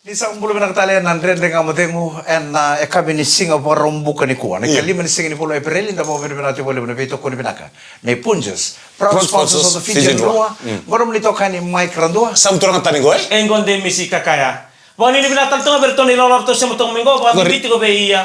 Isang bulu na katalian nandren dengan modengu en ekabi ni singa borombu kani kuwa. Ne kali ni singa ni polo April inda mo benati bole bene beto koni benaka. Ne punjes. Proud sponsors of the Fiji Rua. Gorom lito kani Mike Randua. Sam turang tani goy. Engon de misi kakaya. Bani ni binatang tunga bertoni lolor to semo tong minggo ba biti ko be iya.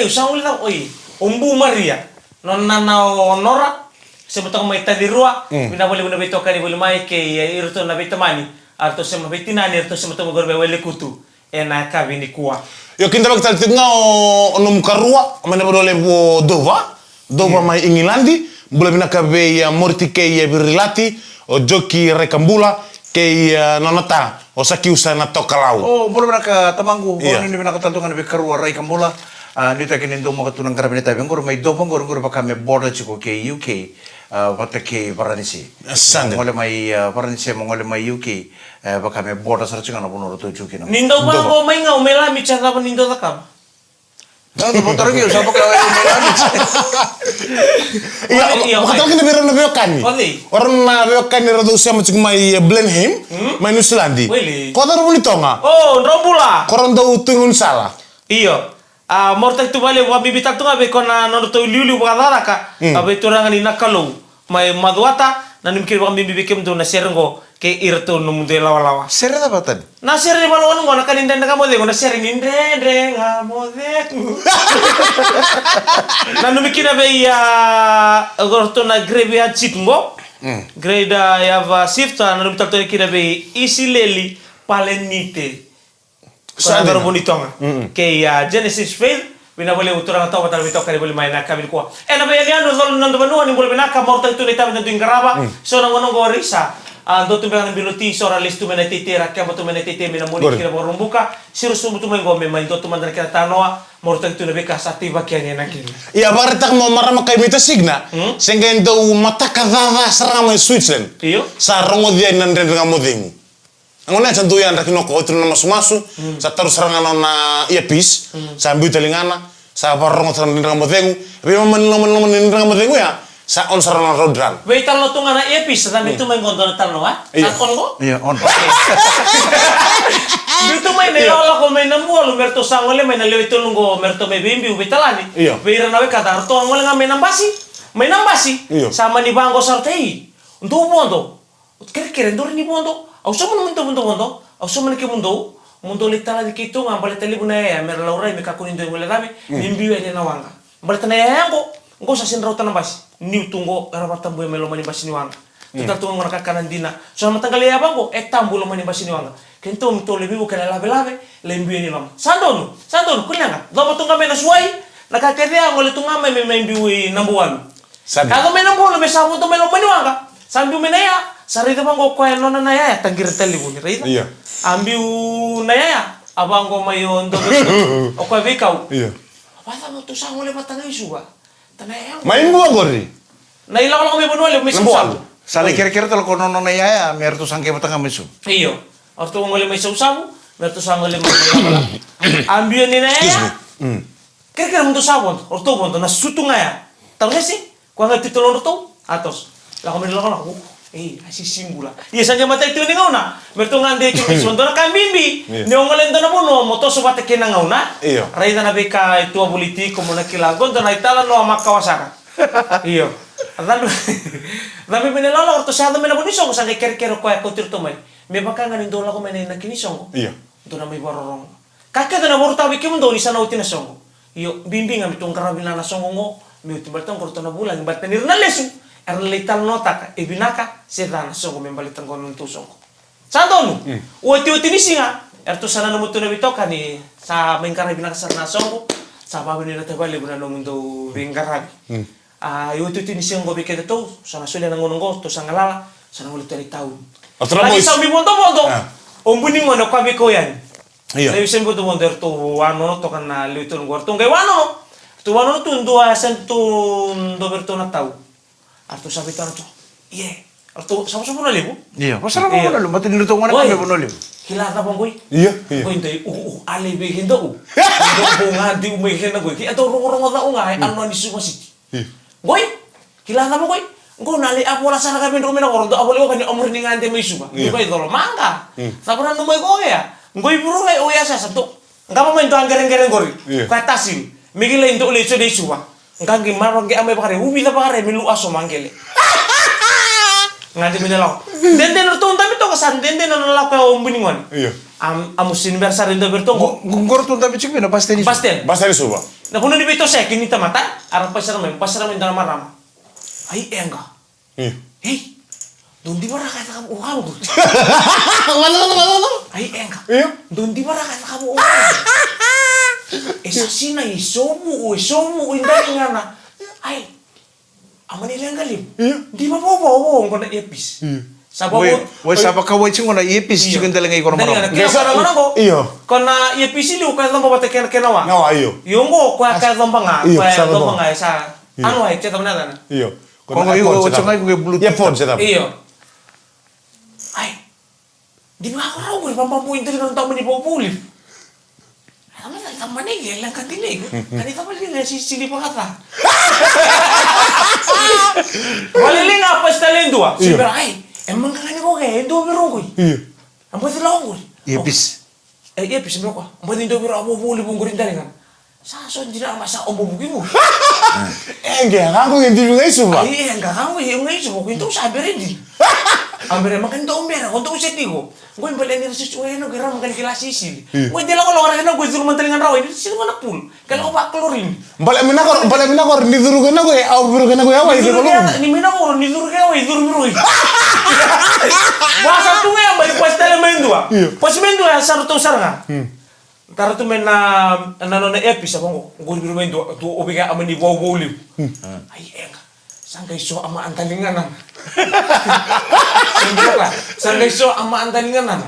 Usang ulila oi. Umbu Maria. Non nana onora semo tong mai tadi rua. Bina bole bene beto kani bole mai ke irto na betamani. Arto sema betinani arto sema tong gorbe wele kutu. Ena kabini kuwa. Yo kinta bak tal tinga onum karua amene bodole bo dova mai Ingilandi bule bina kabe ya morti ke ya birilati o joki rekambula ke nonata o saki usana tokalau. Oh bulu na ka tamanggu. Ini ni bina kataltungan be karua rai kambula. Nita kini ndo mo katunang karabine tabi ngoro mai dopang ngoro bakame border chiko ke UK. Wata ke Varanasi. Mongole mai Varanasi mongole mai UK. Bakame border sarci kana bunoro to chuki na. Nindo ba ko mai ngau mela mi chata ba nindo takam. Nah, motor gitu siapa kau yang Iya, makanya kita biar nabi okani. Orang nabi okani rado usia macam mai Blenheim, mai New Zealand. Kau tahu buli tonga? Oh, rombula. Koran tahu tungun salah. Iyo. Morta itu balik wa bibita tunga be kona nono to liulu bagala ka. Abe turanga ni nakalo. Mai maduata na nimkir wa bibi kem do na serengo ke irto no munde lawa-lawa. Sere apa tadi? Na sere balon ngona kan indenda kamode ngona sere nindende ngamode. Na numikina be ya gorto na grevia chipngo. Greda ya va sifta na numita to kina be isileli palenite. Sadar bonitonga. Ke ya Genesis faith bina boleh uturang tahu batal bitok kali boleh main kabil kuah. Na be aliano zol nando banua ni boleh benaka morta itu ni tabi nando ingaraba. So nang ngono gorisa. Ando tu benang biluti sora listu menetete rakyat tu menetete mina moni kira borumbuka. Sirus tu tu mengo memang tu mandar kira tanoa morta itu lebih kasati bagiannya nakil. Iya baritak mau marah makai mita signa. Sehingga endo mata kadava serang mai Switzerland. Iyo. Sarong dia nandren dengan modemu. Angone cantu yang rakin noko itu nama sumasu. Sa taruh serangan na earpiece. Sa ambil telingana. Sa barong itu dengan modemu. Bima men dengan modemu ya. Sa on serangan rodran. Beital lo tunga na earpiece tapi itu main gondol tanoa. On lo? Iya on. Itu main nela ko main namu lo merto sangole main lewe itu lungo merto bebimbi ubetalani. Beira nawe kata arto ngole ngame nambasi. Main nambasi. Sama ni bango sartei. Untuk bondo. Kira-kira ndori ni bondo. Auso mo mundo. Auso man ke mundo litala di kito nga balita libu na ya mer laura mi kakuni ndo ngole rabi nimbi ya na wanga. Balita na ya ngo sa sin rauta na basi. Ni tungo arabata mbo melo mani basi ni wanga. Tutal tungo ngona kakanan dina. So matanggal ya bango tambulo mani basi ni wanga. Kento mto lebi bu kala labe lembi ni lam. Sandonu kunyanga. Dobo tunga me na suai. Nakakadea ngole tunga me membi wi nambuan. Kago me nambuan me sa mo to melo mani wanga. Sambil menaya sarita bango ko nona na ya tangir tali bu rita. Iya. Ambiu na ya abango mayon do. O ko bekau. Iya. Apa mo to sa ngole matanga isuba. Tanaya. Main buah gori. Na ilang ko me bonole me Nambual. Sale kira-kira kalau kono nona ya mer tu sangke matanga misu. Iyo. Orto ngole me sabu, mer to sa ngole me. Ambiu ni na ya. Kira-kira mo to sabon, orto bondo na sutunga ya. Tahu sih? Ko nga titulon to atos. Lako menilak aku, asih simbula. Iya saja mata itu ni ngauna. Bertungan dia cuma sebentar kan bimbi. Ni orang lain tu nak bunuh, motor sobat kena ngauna. Iya. Raida na beka itu politik, komunak kilagon dan naitala no amak kawasan. Iya. Tapi menilak orang tu siapa menilak bunuh song, sangat kira-kira kau yang kau tertumai. Memang kan dola kau menilak kini song. Iya. Itu nama ibu orang. Kakek tu nak baru tahu bikin doa ni sana utin song. Iyo bimbing kami tungkar bilana song ngo. Mi utin bertang korto na bulan, bertang nirna lesu. Erlital nota ibinaka sedana songo membalitan kono tu songo. Santonu. Uti ni singa. Ertu sana no mutu na bitoka ni sa mengkara ibinaka sana songo. Sa babu ni natabali buna no mundo bingarabi. Uti ni singa bikete to sana sule na ngono to sangalala sana ulit tali taun. Lagi sa mi bondo. Ombuni ngono kwa biko yan. Iya. Lewi sembo to bondo ertu wano to kana litu ngorto ngai wano. Tu wano tu ndo asentu ndo berto na tau. Arto sabi tanto. Iya. Arto sama-sama nalibu. Iya. Pasal apa nalibu? Mati niluto ngana kami pun nalibu. Kilala bang boy. Iya. Boy intay ali bihin do. Do ngadi umihin na boy. Ato rongo da unga ano ni sumasiti. Boy. Kilala bang boy. Ngo nali apo la sana kami rumina kordo apo lewa kani umur ni ngante may suba. Boy dolo manga. Tapos na numay ko ya. Ngoi buru ngai oya sa satu. Ngapa main to anggereng-gereng gori. Iya. Kata sim. Migile into le so de suwa. Ngangi maro ge ame bakare ubi la bakare milu aso mangele. Ngadi minelaw. Den to tapi to kasan den no la ko umbuningon. Iya. Amusin bersar indo bertongo. Gungor tu tapi cik na pasti ni. Pasten. Basta di suba. Na kuno di bito sa kinita mata. Arang pasar men dana maram. Ai enga. Iya. Hei. Doon di bara kata kamu uang tuh. Mana? Ai enga. Iya. Doon di bara kata kamu uang. Esa sina isomu indari ngana. Ai. Amani lengalim. Iya. Di ba bobo kona epis. Sababu Woi siapa kau cik ngona ipis cik ndeleng ngai kono maro. Kaya sa ngana ko. Iya. Kona epis ili ukay lomba bate kenawa. Ngawa iyo. Yongo kwa kaya lomba nga. Iyo, Kwa sa lomba lomba. nga sa. Ano ay ceta manana. Iyo. Kau iyo cungai kau bluetooth. Ya phone setup. Iyo. Ay. Di ba ako raw ko pamampuin tali ng tao manibaw puli. Alam na tama ni gelang kandilig. Kanita pa din si sili pa kata. Waliling apa stalin dua. Iyo. Sibra ay. Emang kanani ko kay do biro ko. Iya. Ambo tila ko. Ipis. Ipis mo ko. Ambo din do biro abo puli bung gurin dalingan. Sa so dira masa ombo bugi mo. Enggak, aku yang dulu guys suba. Ay enggak kamu yung ngayon mo kwento sabi rin di. Ambere makan to umbera konto usetigo. Gue mbalen ni resus uwe no gara makan kelas sisil. Gue dela ko lora na gue dulu mantalingan raw ini sino mana pul. Kalau ba klorin. Balik mina kor di dulu kena gue, au buru kena gue awal gitu loh. Ni mina ko ni dulu ka oi dulu biro. Wasa tu ya balik pas tele mendua. Pas mendua sar to saranga. Tara tu men na nona epis abang gue biro mendua tu obiga amani wow liu. Ai enga. Sangkai so ama antalinganan. Sangkai so ama antalinganan.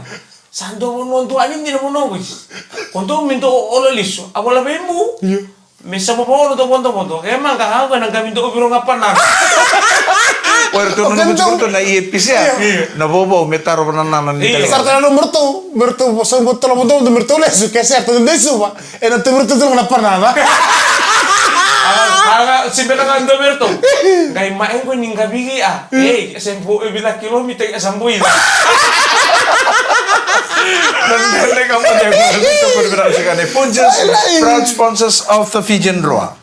Sando non tu anim ni mo wis. Konto minto ololis. Awola bemu. Iya. Mesa mo po to ponto. Kaya man ka nga nang gaminto ko biro nga panan. Woi tu nunggu tu na ipis ya. Na bobo metaro nanan ni. Sarta na mertu, bosan botol mertu lesu ke certo de suba. E non te mertu tu na parnada. Simpe na nga Berto. Kay maeng ko ning gabigi sempo bila kilometer asambuin. Nandele kamu jago itu berbeda sekali. Punjas proud sponsors of the Fijian Roa.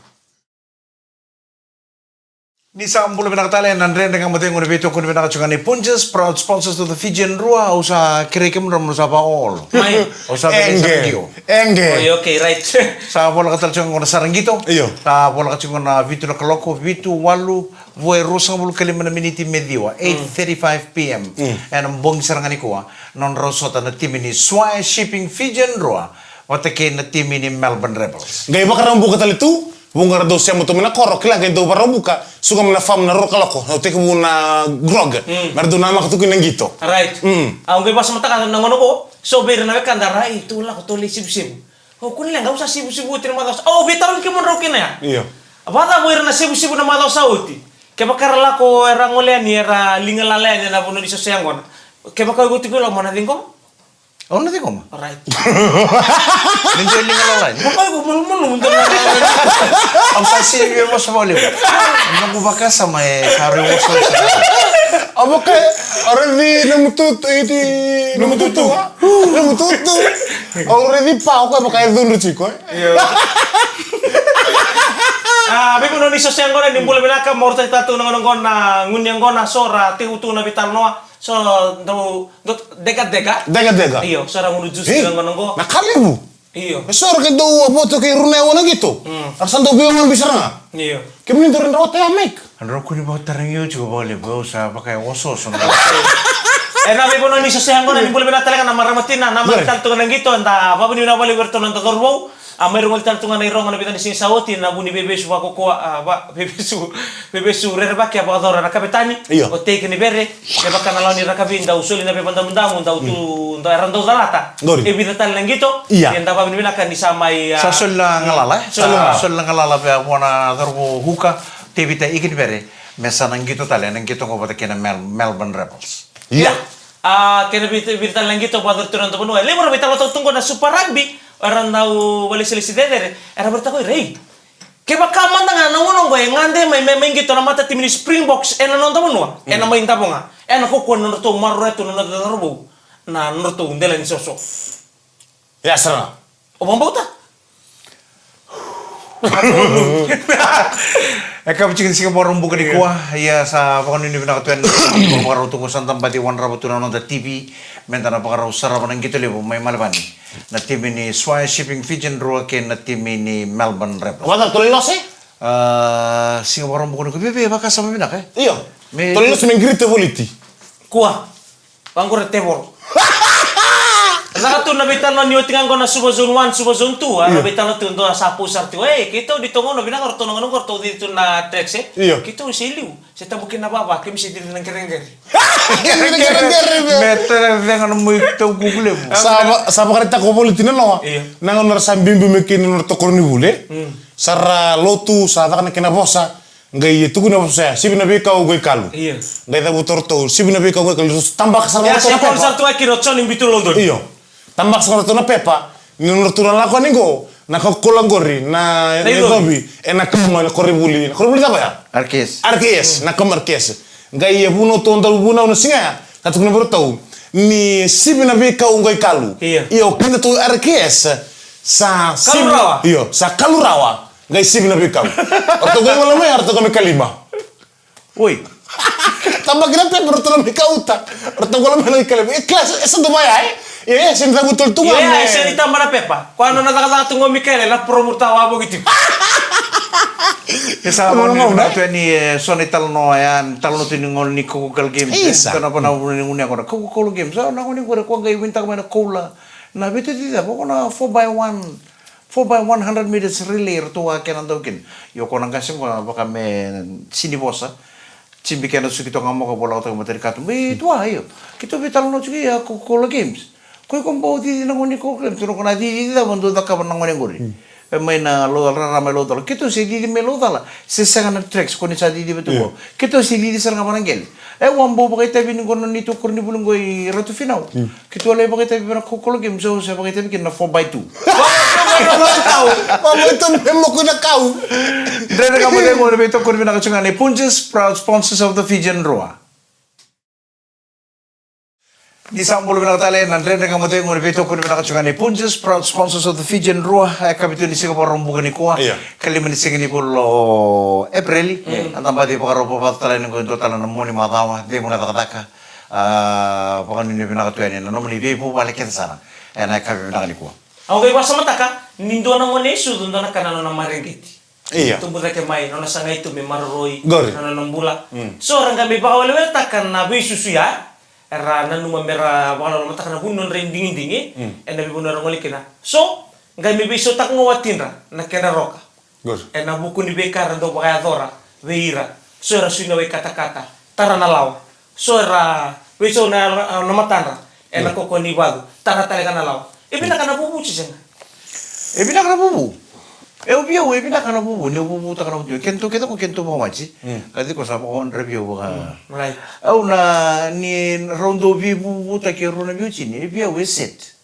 Ni sa ambulo binakatala nandre dengan mati ngune beto kun binakatsukan ni Punjas proud sponsors of the Fijian Roa usa kirekem ram sa pa all. Mai. Usa Sarangito. Enge. Okay, right. Sa bola katalchong ngona Sarangito. Iyo. Sa bola katalchong ngona Vitu na Kaloko Vitu walu voe rosang bulu kalima na miniti mediwa 8:35 p.m. And ang bong sarangani ko non rosota na timi ni Swai Shipping Fijian Roa watake na timi ni Melbourne Rebels. Gaya bakar buka tali tu, bunga do siya mo tumina korok kila gaya do para buka, suka mena fam na roka lako, no teke muna grog, merdu nama katukin nang gito. Right. Ang gaya basa mata nang ano ko, so bira na kandara itu lah ko tuli sib-sib. Oh kun lang usah sib-sib utin matos. Oh bitaron ki mon rokin ya. Iya. Abata bira na sib-sib na matos sauti. Kaya bakar lako era ngolean era lingalalayan na puno di sosyangon. Kaya bakar guti ko lang mana tingko. Oh nanti koma. Right. Ninjo lingalalay. Bakal ko mulmul mundur. Ang sasi yung mo sa boliw. Ang baka sa may kari mo sa. Abo kay already namututu iti namututu. Already pa ako makay doon chiko. Beko no ni sosyangon ni mbula binaka morta tatu nang na ngunyang gona sora tiutu na bitalnoa. So, do dekat-dekat. Dekat. Iyo, sarang menuju silang menunggu. Nakalimu. Iyo. Besar ke do aboto ke runewa na gitu. Arsan do biyo bisa nga. Iyo. Kemini do rin rote amek. Ano ko ni ba tarang yun juga boleh bro sa pakai osos. Nabi po ni sosyangon ni mbula binatalaga na maramatin na talto nang gitu anta apa ni na bali werto nang tatorbo. Mayroong talto nga na irong na bitan sing sawoti na buni bebesu ako ko bebesu rerbaki apa adora na kapitani. O take ni bere. Ne baka na law ni rakabin daw suli na pepandam-dam daw tu daw eran daw dalata. E bitan lang gitu. Yan daw ni binakan ni samay sa sul ngalala. Sul ngalala pa wana darbo huka tebita ikin bere. Mesa nang gitu tali nang gitu ko bata kina Melbourne Rebels. Iya. Kena bitan lang gitu pador turan to puno. Lemor bitan lo tunggu na Super Rugby. Orang tahu wali selisih dere, era bertakoi rei. Keba kaman tanga nangonong gue ngande main gitu nama tim ini Springboks ena nonton menua, ena main tabonga, ena koko nonton maru itu nonton terbu, nah nonton delan sosok. Ya serang. O bambauta. Eka bikin Singapura bukan di kuah ya sa pokon ini bina katuan pokon tunggu santam pati wan rabutuna nonton TV mentana pokon usara panang gitu lebo may malabani na tim ini Swire Shipping Fijian Roa ke na tim ini Melbourne Rebels. Wala tuloy los Singapura bukan di kuah baka sama bina kay. Iyo. Tuloy los mengrite voliti. Kuah. Bangko retebor. Naka tu nabitan na niyo tingan ko na Suba Zone 1, Suba Zone 2, nabitan na tu ndo sa pusar tu. Kita di tongo na binang karto nang karto dito na text Kita usiliw. Sa tabukin na baba, kim si dito nang kerengger. Meter dengan mo ito Google mo. Sa karita ko voliti na no. Nang onar sambimbi mekin onar to korni bule. Sara lotu sa ta kana kinabosa. Ngai tugu na bosa, sibi na bika o goi kalu. Ngai ta butor to, sibi na bika o goi kalu tambak sa ya siya pon sa tuwa kirotson imbitu London. Tambak sa to na pepa, ni nurtura la ko ningo, na ko kolangori na Nairobi, na kama na koribuli. Koribuli ta ba ya? Arkes, na kama Arkes. Ngai buno to ndal buno na singa, ta tugu na borto. Ni sibi na bika o goi kalu. Iyo kinda to Arkes sa Kalurawa. Iyo, sa Kalurawa. Ngai sibi na bika. Orto goi wala mai, orto kami kalima. Oi. Tambah kira pe orto na bika uta. Orto wala mai kalima. Kelas esa do mai Iya, sinta betul tuh kan. Iya, saya ditambah na pepa. Kuano nakakata tunggu Michael la promutawa mo gitu. Kesa mo ni nato ni soni talno yan, talno tiningol ni Google Games. Kana pa na unya ko na Google Games. Na ko ni ko ko ngai winta ko na kola. Na bitu tita ko na 4x1 100 meters relay to wa kenan dokin. Yo ko nang kasing ko baka me sinibosa. Chimbi kena sukito ngamo ko bola ko materi katu. Tua ayo. Kita bitalno juga ya Google Games. Koi kompo di nangoni ko klem tuno kona di da bondo da ka nangoni ngori mai na lo rara mai lo dal kito si di me lo dala se sanga tracks koni sa di betu kito si di sanga manangel wambo ba kita bin kono ni to korni bulung goi ratu finau kito le ba kita bin ko ko game so se ba kita bin na 4x2 Mama itu memang kuna kau. Dere ka mo de mo beto korni na ka chungani Punches proud sponsors of the Fijian Roa. Di sampul binakatali, nandre na kamote ng unibito ko binakatsungan ni Punches, proud sponsors of the Fijian Roa, kami ito ni Singapore rumbukan ni Kuha, kaliman ni Singapore pulo April, ang tamba di pakaropo patala ng kuwento tala ng muni matawa, di mo natakataka, pakan nyo binakatuan niya, naman ni Bebo balikin sana, ay kami binakatan ni Kuha. Ang gaya sa mata ka, nindo na mo nesu, doon na kanano ng maringgiti. Iya. Tumbuh kay may no nasa ngay to may maroroy, Gori. nang bula. So orang kami baka wala takan na susu ya. Era nanu mamera wala mata kana bunon rin dingin nabi bunon ngoli kena so ngai mi biso tak ngawatin ra na kena roka na buku ni bekar ndo baka adora veira so era suina we kata-kata tara na lawa so era biso na matana na koko ni bago tara talaga na lawa ibina kana bubu siya ibina kana bubu ubia ibina kana bubu ni bubu ta kana bubu kento kita ko kento mo machi kadi ko sa ko review baka right au na ni rondo bubu ta ke rona biuchi ni bia we set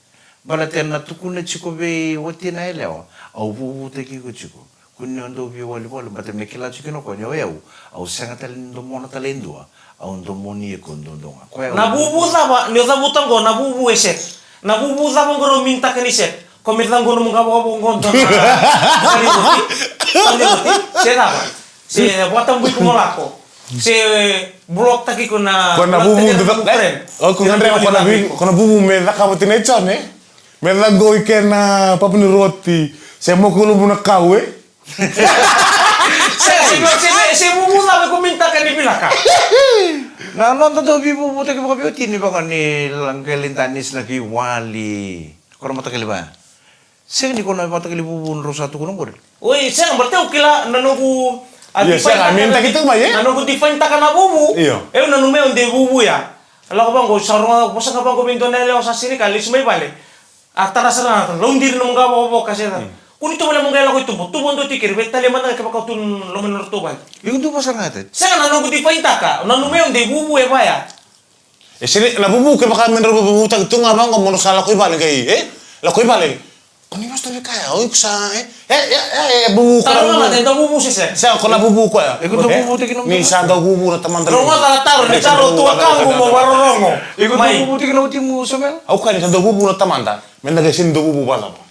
bala tena tukuna chiko be wotina elewa au bubu ta ke ko chiko kunni ndo bi wali wali bata mekila chiko no ko nyo eu au sanga talendo mona talendo au ndo moni ko ndo ndo na bubu sama ni za butango na bubu we set na bubu sama ngoro minta ke ni set komitang gono mga bako ngonton siya si buatan bui kumolako si blok taki ko na bubu kona bubu me da kamu tinechon me da goi kena papni roti se mo kulu buna kawe si bubu na ko minta ka ni bilaka na nonton to bubu taki baka biuti ni baka ni langkelintanis lagi wali kono mata kaliba Saya ni kono mata kali bubun rosa tu kono gol. Oi, saya berarti ukila nanogu saya minta kita mah ya. Nanogu define ta kana bubu. Nanu me onde bubu ya. Ala ko bang go sarunga bosa ka bang go bindo nele o sa sini kali sumay bale. Atara sana londir no mga bobo kasi na. Kuni to wala mong ko tubo. Tubo ndo tikir betale man ka pa tun lo menor to ba. Yung tu pasar ngatet. Saya nanogu define ta ka. Nanu me onde bubu e ba ya. Sini na bubu ke baka menor bubu ta tu ngabang ko mo sala ko ibalik kay La ko ibalik. Kung mas tabi kaya, oy sa bubu ko. Taruh natin daw bubu siya. Siya ko na bubu ko ya. Ikut daw bubu tikin Ni sa daw bubu na taman Rongo taruh ni taruh tua kanggo mo warongo. Ikut daw bubu tikin na uti mo Samuel. Aku kan sa daw bubu na taman ta. Men nagay sin daw bubu bala ba.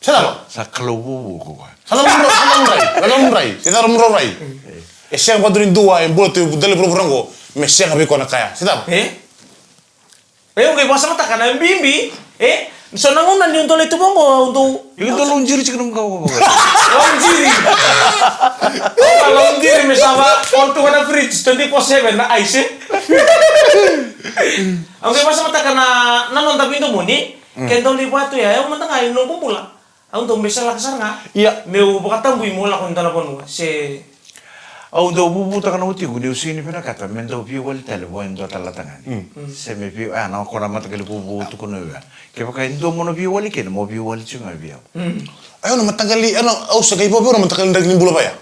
Siya ba? Sa kalau bubu ko ba. Salam rai. Kita rai. Siya ko drin dua en boto dale pro frango. Me siya ngabi ko na kaya. Siya ba? Okay, basta mata ka na yung bimbi. So nangunan yung tuloy ito mo untuk... Ikut daw lonjiri chikin mo ka. Lonjiri. Kalau lonjiri misalnya untuk ada fridge 24/7 na ice. Okay, basta mata ka na nanon tapi itu muni. Kentong lipat tu ya, yang mentang ayo nunggu pula. Aku tuh bisa lah kesana nggak? Iya. Meu bukan tangguh mula kau telepon si. Au daw bubu ta kana uti gudi usini pena kata men daw piu wal tele bo endo tala tangan. Se me piu na ko na mata kali bubu tu kono ya. Ke baka endo mono piu wali ken mo piu wali chunga biau. Ayo na matagali au sa kay popo na matagali ndag ni bulo ba ya.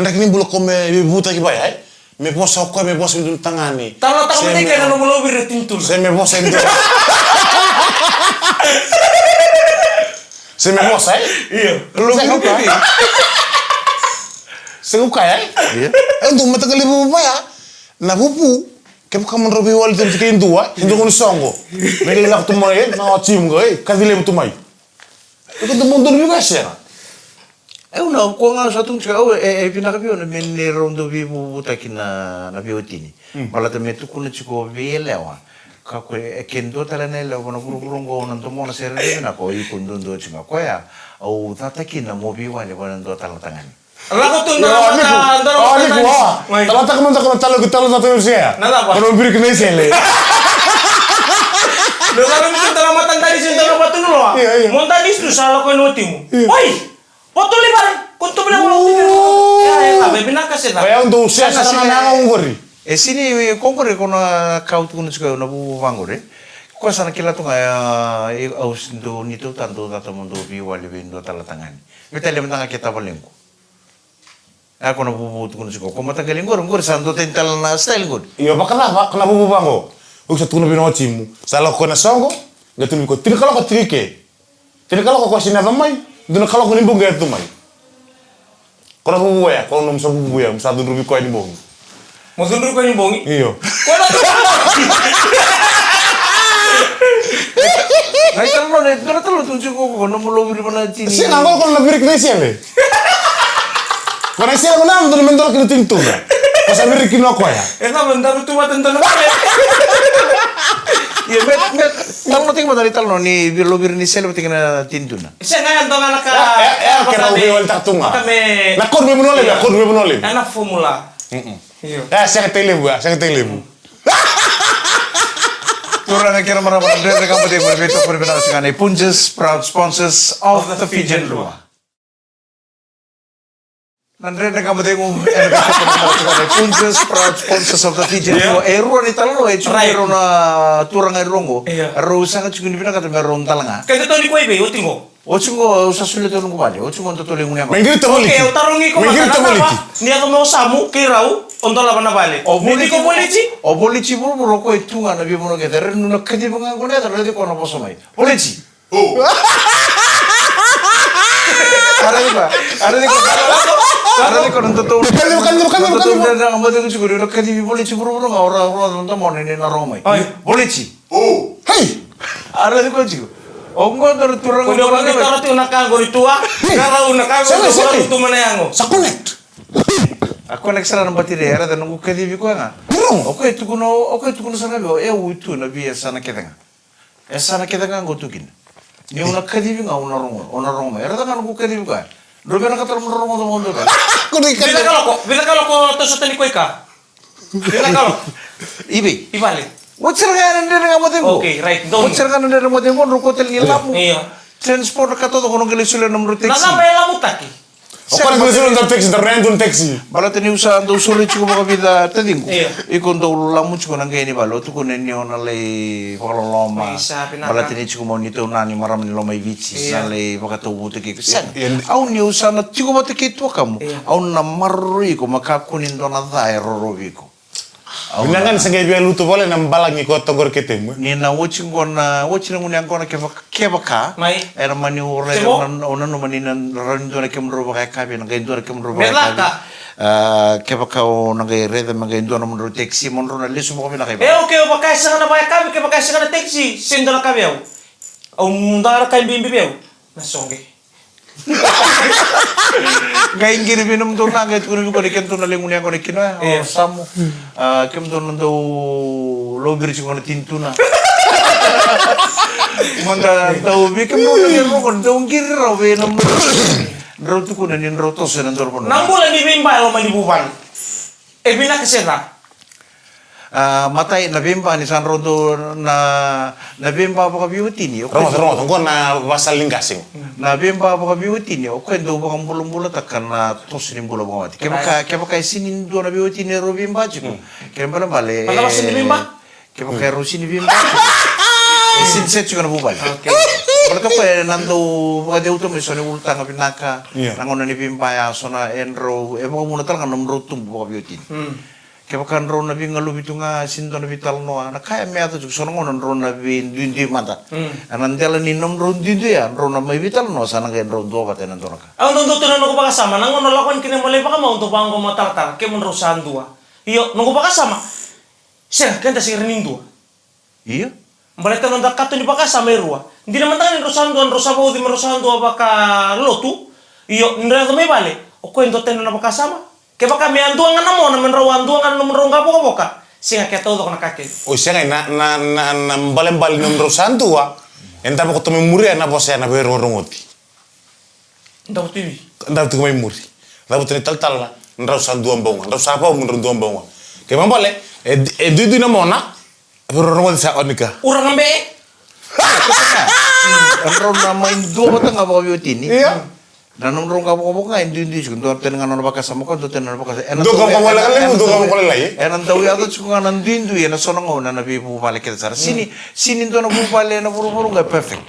Ndag ni bulo ko me buta ki ba ya. Me posa ko me posa dun tangani. Talo tangan me kaya na mulo bir tintul. Se me posa endo. Se me posa Iya. Lu buka. Senguk kaya? Iya. Untuk matagali bubu pa ya. Na bubu. Kaya ka man robi wali tayo kayo dua. Hindi ko nisongo. May ilak tumay. Nakachim ko eh. Kadili mo tumay. Ito tumundor mo kasi ya. Una ko nga sa tung chika pinakabio na men rondo bi bubu ta kina na biotini. Malata me tu kuna chiko bielewa. Ka ko kendo tala na lo bono burungo nan to mona sere na ko ikundo ndo chinga ko ya. Au tata kina mo bi wali bono ndo tala tangani. Lagu tuh nggak Oh, ini gua. Tala tak man tak talo talo satu usia. Nada apa? Kalau biri kena sele. Lo kalau itu dalam matan tadi sentang apa tuh lo? Iya. Montan itu salah kau notimu. Woi, foto libar. Kuntu bilang lo ya, tapi bina kasih lah. Kaya untuk usia sana na ngori. Sini kongkore kono kau tu juga na bubu bangore. Ko sana kila tu nga aus ndo nito tanto tata mundo bi wali bindo tala tangani. Metale mentanga kita balengko. Ako na bubu tu juga. Ko matagaling ngor sando tental na style ngor. Iya, pa kenapa? Kenapa bubu bango? Ug sa tuno bino chimu. Sala ko na songo. Gatun ko tiri kala ko trike. Tiri kala ko kwasina tamay. Duna kala ko nimbong gaya tumay. Kono bubu ya, kono nom sa bubu ya, sa dun rubi ko ni bong. Mau sundur kau yang bongi? Iyo. Ay talo tunjuk ko no mo lobi mana tini. Si nangol ko na birik na siya le. Kono siya mo na dun mendol kini tintu. Pas birik kino ko ya. Esa bentar tu mah tentang apa? Ya met talo ting madali talo ni lobi ni sel ting na tintu na. Saya nggak tahu anak Kena ubi wal tatunga. Kami. Na kod be monole ya, kod be monole. Anak formula. Iya. Saya tele bu, saya tele bu. Turang kira marama dari kamu teh berbeda berbeda sekali. Punjas proud sponsors of the Fijian Lua. Nandre na kamu teh Punjas proud sponsors of the Fijian Lua. Ruan italo cuma na turang rongo. Ro sangat cuma dipina kata meron talanga. Kaya tahu di kue be, utingo. Ocungo sa sulit tulong ko bali. Ocungo to tuling unya. Mengiri to Oke, utarungi ko Mengiri Ni ako mau samu kirau untuk laban balik. Hindi ko polici. O polici buru ko itunga na bibo no kete renu na kadi bunga ko na talo ko na posomai. Polici. Oh. Ada di ko nanto to. Bukan. Na amade ko siguro na kadi polici buru nga ora nanto mo ni na romai. Polici. Oh. Hey. Ada di ko siguro. Ongo dari turang Kudo bagi taro tu nakanggo ritua. Karau nakanggo tu mana yango. Sa connect. Ako nagsara ng batidera dan nung kadibi ko nga. Okay tu kuno sana bio utu na biya sana kita nga. Sana kita nga gotukin. Ni una kadibi nga una rongo. Era ta nung kadibi ko. Robe na katar mo rongo mo ndo. Bila kalau ko to sa tani ko ika. Bila kalau. Ibe. Ibalik. What's nga nande nga mo tengo? Okay, right. Don't. What's nga nande mo tengo ro ko tel nilamu. Iya. Transport ka to kono gilisulan ng taxi. Nasa pela mutaki. O para gilisulan ng taxi, random taxi. Bala tani usa ando sulit ko mga vida tadingo. Iya. Ikon do lamu ko nang gani balo to kunen niyo na lay pakaloloma. Bala tani ko mo nito na ni maram ni lomay bici na lay pakatubo to kik. Au niyo sa na tiko mo to kito kamo. Au na marui ko makakunin do na dai rorobi ko. Binangan sengai biar lutu boleh nambalangi ko togor ketemu. Ni na watching ngunyang kona kebaka. Mai. Era mani ure ona no mani na rando na kemro baka kabe na gaindo na kemro baka. Merlaka. Kebaka o na gai reda na gaindo na monro taxi monro na lesu mo kami na kaiba. Okay, baka isa na baka kabe, baka isa na taxi, sindo na kabe au. Au mundara kay bimbi au. Nasonge. Gai ngiri binum do na gai tukuni ko diken to na lengunya ko dikina. Samu. Kem do na do logir sing na tintuna. Manda tau bi kem do na ro kon do ngiri ro be nam. Ro tu ko na nin ro to sen ndor pon. Nang bulan ni bimba lo mani buban. Bina kesena. Matai na bimba ni san rodo na bimba pa biuti ni. Romo tunggu na basal lingkasing. Na bimba pa biuti ni. O kwendo ba kang bulong-bulong takkan na tos ni bulo ba mati. Kaya kaya sinin do na biuti ni ro bimba chiko. Kaya pala bale. Pala sin bimba? Kaya rusi ni bimba. Sin set chiko na bubal. Okay. Kalau tu nando ada utam misalnya ultang apa naka, nangon ni bimba ya sona enro, emang muna tal kan nomro tumbuh apa biuti. Kebakan ron nabi ngalu bitu nga sinto nabi talno na kaya me ato sona ngonon ron nabi dundi mata. Anandela ni nom ron dundi ya ron nabi bitalno sana kain ron do kata nanto naka. Ang nung tunan ko pa kasama, nang nalakuan kini mulai pa kamo untuk bangko matartar, kaya menrusahan dua. Iyo, nung pa kasama, siya, kaya si rening dua. Iya. Mereka nang kato ni pa kasama irua. Hindi naman tangan rusahan di merusahan dua baka lotu. Iyo, nila may bale. O kwento tayo na pa kasama. Kaya baka may anduangan na mo, naman anduangan naman raw nga po ka. Siya kaya todo ko nakakil. O siya nga, na balen-balen ng rusahan tuwa, enta pa ko tumimuri, na po siya na pero rungoti. Ndaw TV. Ndaw ko may muri. Ndaw ko tal na, rusahan duwang bonga. Rusahan pa, duwang bonga. Kaya mambale, dudu na mo na, pero rungoti sa onika. Urang ang bee. Ang ron na main do ba tanga ba biuti ni? Iya. Dan nomor ka mo ka indi sik do tenengan no baka sama ko do tenengan baka. Do ka mo wala kali, do ka mo wala lai. Enan daw yato sik nga nandindu ya na sonong na nabi bubale kita sara. Sini do na bubale na buru-buru nga perfect.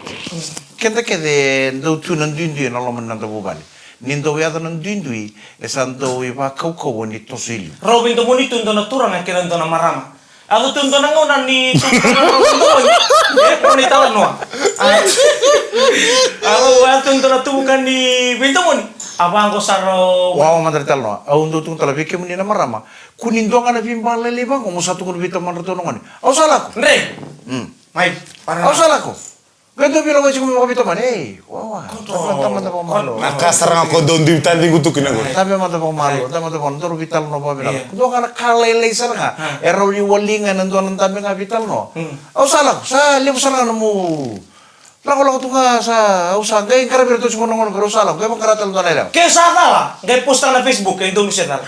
Kenta kede do tu nandindu na lo man na bubale. Nindo yato nandindu esanto iba kau ni tosili. Robin do bonito do na turang ang kinan do na marama. Ako tundo na ngunan ni tundo. Ko ni taon no. Ako tundo na tubukan ni Binto mo ni. Abang ko saro. Wow, madarital no. Au ndo tung talabi ke muni na marama. Kunindo nga na bimbala liba ko mo sa tukun bita man reto ngani. Au sala ko. Andre. Mai. Au sala ko. Ganto biro ko sikum mo bita man. Wow. Tama na ko malo. Nakasarang ako doon di tanding gutukin ako. Tabi man to malo. Tama to kon toro vital no pa bira. Do ka kalele sar nga. Ero ni walingan nando nang tabi nga vital no. Au sala ko. Sa libo sala mo. Lako tu nga sa usa gay karabir to sumo ngon pero sala. Kaya makaratal to na. Kaya sa la. Gay post na Facebook kay Indonesia na.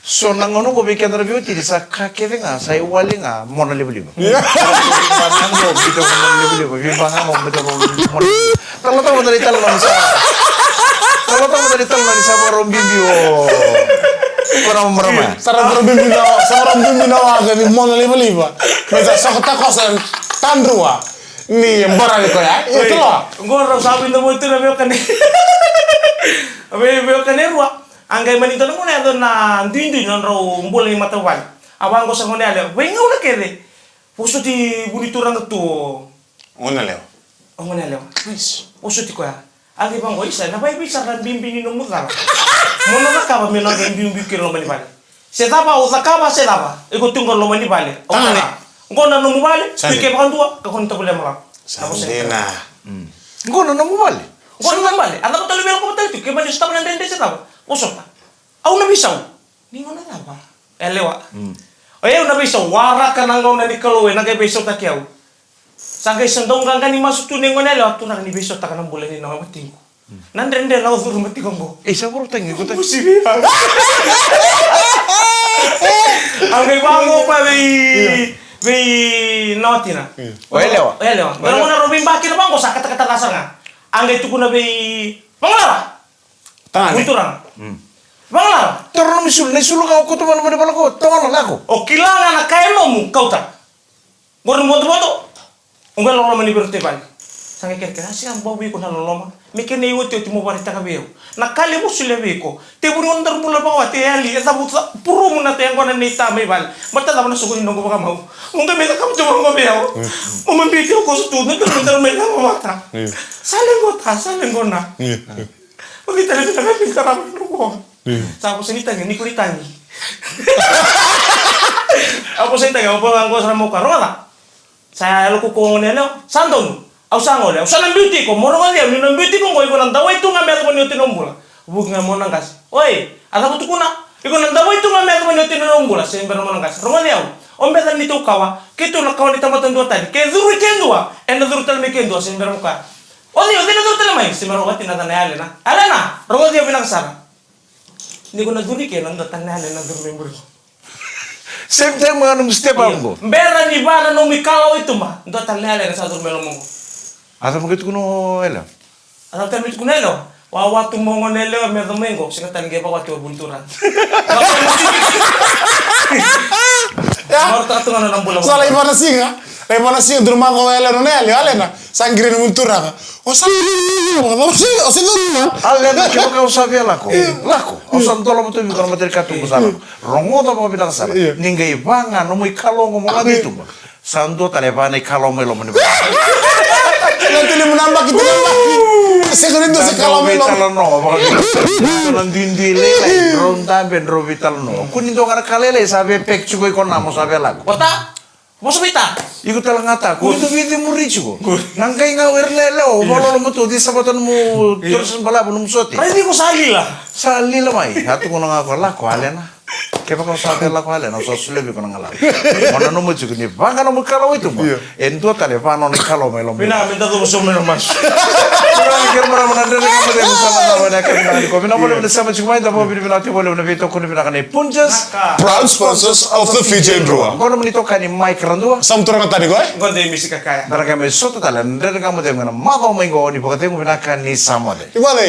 So nangono ko bikin review ti sa kakete nga sa iwali nga mo na libo-libo. Parang mo bito ko na libo-libo. Bibanga mo bito ko. Talo mo dali talo sa. Talo mo dali talo sa marong bibiyo. Para mo marama. Sarang bimbing na aga ni mo na libo-libo. Mesa sa kotakosan tandrua. Ni barang ko ya. Ito lo. Ngoro sabi na mo ito na biyo kan. Biyo kan ruwa. Anggai manito na muna ito na hindi na raw mbula yung matawan. Abang ko sa muna aleo, wengaw na kere. Puso di buniturang ito. Una leo. O muna aleo. Puso di ko ya. Ang ibang ko isa, nabaibisa kan bimbingin ng mutala. Muna na kaba may naging bimbingin ng manibali. Setapa o sakaba setapa. Iko tungkol ng manibali. O kana. Ngo na nung mubali. Pike pa kantua. Kakunta ko lang mga. Sandina. Ngo na nung mubali. Ngo na nung mubali. Ano ko talibel ko matali ito. Kaya manis tamo ng rende setapa. Usok pa. Aw nabisaw. Ni mo na ba? Elewa. Ayaw nabisaw. Wara ka nang na ni Kaloe. Nagay-bisaw ta kiyaw. Sangkay sandong kang kani masuk tuning ko nelo. Ito na ni bisaw ta ka ng bulan ni namating ko. Nandrende lang ako rumati ko mo. Sa puro tangi ko tayo. Musibi. Ang may bango pa may naughty na. Elewa. Elewa. Pero mo na Robin Baki na bango sa kata-kata nga. Ang ito ko na may pangalawa. Bunturan. Bangla. Torno misul, naisulo ka ako tuman mo pala ko. Taman lang ako. O kailangan na kaya mo kau ta. Ngorong boto-boto. Unggal lo mani berarti bali. Sangai kira-kira sih ang bawi ko na loloma. Mikir ni wote ti mo bari taka beo. Na kali mo sule beko. Te buri ondar mula ba wate ali eta buta puru mo na te ngona ni ta mai bal. Mata la na sugo ni ngo ba mau. Munga me ka mo ngo beo. O man bi ko so tu na te me na mata. Salen gona. O kita le ta me ka ra no. Sa ko sinita ni kulitani. Ako sinita ko ba ngo sa mo karona. Saya lo ko ngone lo sandon. Au sango le, usana beauty ko moro ngali ni na beauty ko ngoi ko nanda wai tu ngame ko ni tinombula. Bug nga mo nangas. Oi, ada butu kuna. Iko nanda wai tu ngame ko ni tinombula, sember mo nangas. Rongali au. Ombe dan nito kawa, kito na kawa ni tamatan do tadi. Ke zuru kendua, en zuru tal me kendua sember mo ka. Oli, zuru tal mai, sember mo tina tan ale na. Ale na, rongali bilang sana. Ni ko na duri ke nanda tan ale na duru membur. Same time mga nung step ang Bera ni bana no mikalo itu mah. Ndo tan ale na sa duru melo mo. Asa mo kuno ela. Asa termit kunelo. Wawa tu mongonelo me domingo, sing tan ge bawa tu bunturan. Morta tu ngana nambula. Sala ibana singa. Ibana singa durma ko ela no nele, alena. Sangre no buntura. O sa o se no. Alena ke ka usabia lako. Lako. O sa ndolo mo tu mi kono mater katu kusala. Rongoda mo bidang sala. Ningai banga no mo ikalongo mo ngaditu. Sando talebane kalongo lo mo ni. Nanti dia menambah kita nambah. Sekarang itu sekali vital no, nang dindile ronda ben vital no. Kunin do kara kalele sabe pek chugo ikon namo sabe lag. Kota? Mo sabita? Iku talangata, kunin do vidi murichu. Nang kay nga werlele o bolo mo to di sabatan mo terus bala bunum sote. Ay di ko sali lah. Sali la mai, hatu ko nga ko la ko alena. Kepa ko sabe la ko alena, so sulebi ko nga la. Mona no mo chugo ni banga no mo kalo itu mo. Ento tale pa no ni kalo melo. Mina minta tu musuh minum mas. Proud sponsors of the Fiji Drua. Kono menito kani Mike Randua. Sam turang tadi gue. Gonde misi kakaya. Daraka me soto tala ndere kamu de ngana mako mengo ni bokate mo binaka ni samode. Gimana?